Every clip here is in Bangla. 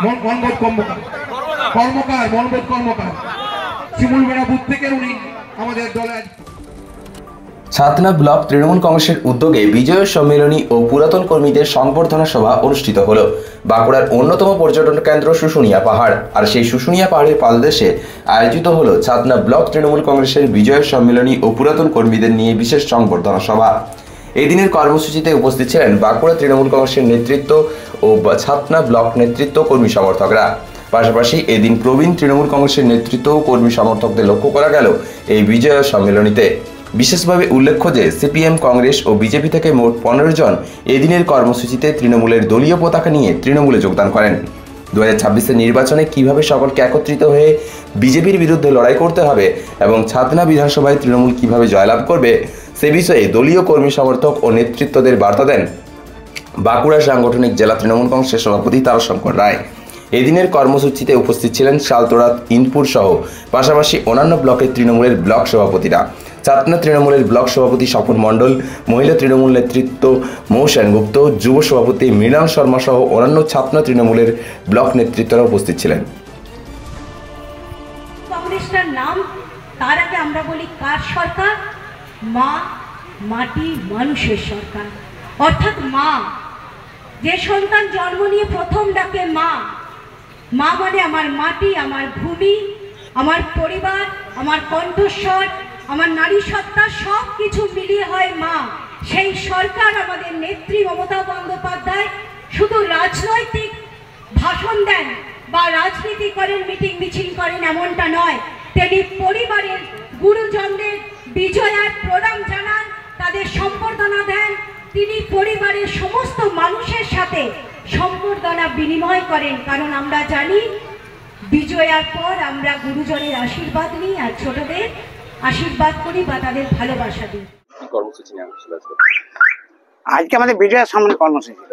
মনবোধ কর্মকার শিমুলবেড়া বুথ থেকে উনি আমাদের দলের। ছাতনা ব্লক তৃণমূল কংগ্রেসের উদ্যোগে বিজয় সম্মেলনী ও পুরাতন কর্মীদের সংবর্ধনা সভা অনুষ্ঠিত হল বাঁকুড়ার অন্যতম পর্যটন কেন্দ্র শুশুনিয়া পাহাড়। আর সেই শুশুনিয়া পাহাড়ের পাদদেশে আয়োজিত হল ছাতনা ব্লক তৃণমূল কংগ্রেসের বিজয় সম্মেলনী ও পুরাতন কর্মীদের নিয়ে বিশেষ সংবর্ধনা সভা। এই দিনের কর্মসূচিতে উপস্থিত ছিলেন বাঁকুড়া তৃণমূল কংগ্রেসের নেতৃত্ব ও ছাতনা ব্লক নেতৃত্ব কর্মী সমর্থকরা। পাশাপাশি এদিন প্রবীণ তৃণমূল কংগ্রেসের নেতৃত্ব ও কর্মী সমর্থকদের লক্ষ্য করা গেল এই বিজয় সম্মেলনীতে। বিশেষভাবে উল্লেখ্য যে সিপিএম, কংগ্রেস ও বিজেপি থেকে মোট 15 জন এদিনের কর্মসূচিতে তৃণমূলের দলীয় পতাকা নিয়ে তৃণমূলে যোগদান করেন। 2026-এর নির্বাচনে কিভাবে সকলকে একত্রিত হয়ে বিজেপির বিরুদ্ধে লড়াই করতে হবে এবং ছাতনা বিধানসভায় তৃণমূল কিভাবে জয়লাভ করবে সে বিষয়ে দলীয় কর্মী সমর্থক ও নেতৃত্বদের বার্তা দেন বাঁকুড়া সাংগঠনিক জেলা তৃণমূল কংগ্রেসের সভাপতি তারাশঙ্কর রায়। এদিনের কর্মসূচিতে উপস্থিত ছিলেন শালতোড়া, ইনপুর সহ পাশাপাশি অন্যান্য ব্লকের তৃণমূলের ব্লক সভাপতিরা। ছাতনা তৃণমূলের ব্লক সভাপতি স্বপন মণ্ডল, মহিলা তৃণমূল নেতৃত্ব মৌ সেনগুপ্ত, যুব সভাপতি মৃণাল শর্মা সহ অন্যান্য ছাতনা তৃণমূলের ব্লক নেতৃত্বরা উপস্থিত ছিলেন। কংগ্রেসটার নাম তার আগে আমরা বলি কার সরকার? মা, মাটি, মানুষের সরকার। অর্থাৎ মা, যে সন্তান জন্ম নিয়ে প্রথম ডাকে মা। মা মানে আমার মাটি, আমার ভূমি, আমার পরিবার, আমার কণ্ঠস্বর, আমার নারী সত্তা, সব কিছু মিলিয়ে হয় মা। সেই সরকার আমাদের নেত্রী মমতা বন্দ্যোপাধ্যায় শুধু রাজনৈতিক ভাষণ দেন বা রাজনীতি করেন, মিটিং মিছিল করেন এমনটা নয়। তিনি পরিবারের গুরুজনদের বিজয়ার প্রণাম জানান, তাদের সম্বর্ধনা দেন। তিনি পরিবারের সমস্ত মানুষের সাথে সম্বর্ধনা বিনিময় করেন, কারণ আমরা জানি বিজয়ার পর আমরা গুরুজনের আশীর্বাদ নিই আর ছোটদের আশীর্বাদ করি বা তাদের ভালোবাসা দিই। আজকে আমাদের বিজয়ের সামনে কর্মসূচি ছিল।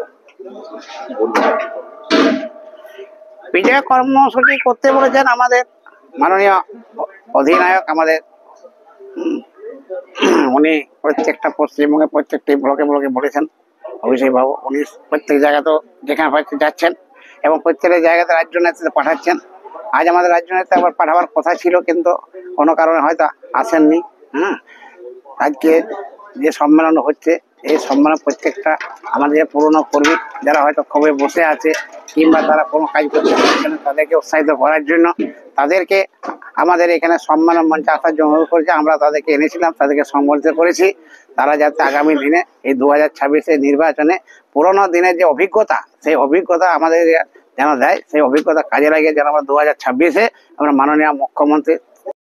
বিজয় কর্মসূচি করতে বলেছেন আমাদের মাননীয় অধিনায়ক, আমাদের উনি প্রত্যেকটা পশ্চিমবঙ্গে প্রত্যেকটি ব্লকে ব্লকে বলেছেন অভিষেক বাবু। উনি প্রত্যেক জায়গাতেও যেখানে যাচ্ছেন এবং প্রত্যেকটা জায়গাতে রাজ্য নেতৃত্বে পাঠাচ্ছেন। আজ আমাদের রাজ্য নেতা আবার পাঠাবার কথা ছিল, কিন্তু কোনো কারণে হয়তো আসেননি। আজকে যে সম্মেলন হচ্ছে, এই সম্মেলন প্রত্যেকটা আমাদের পুরনো কর্মী যারা হয়তো ক্ষোভে বসে আছে কিংবা তারা কোনো কাজ করতে পারছেন তাদেরকে উৎসাহিত করার জন্য তাদেরকে আমাদের এখানে সম্মেলন মঞ্চে আসার জন্য অনুরোধ করেছে। আমরা তাদেরকে এনেছিলাম, তাদেরকে সম্বর্ধিত করেছি। তারা যাতে আগামী দিনে এই 2026-এর নির্বাচনে পুরোনো দিনের যে অভিজ্ঞতা, সেই অভিজ্ঞতা আমাদের যেন দেয়, সেই অভিজ্ঞতা কাজে লাগিয়ে যেন আমরা 2026-এ আমরা মাননীয় মুখ্যমন্ত্রী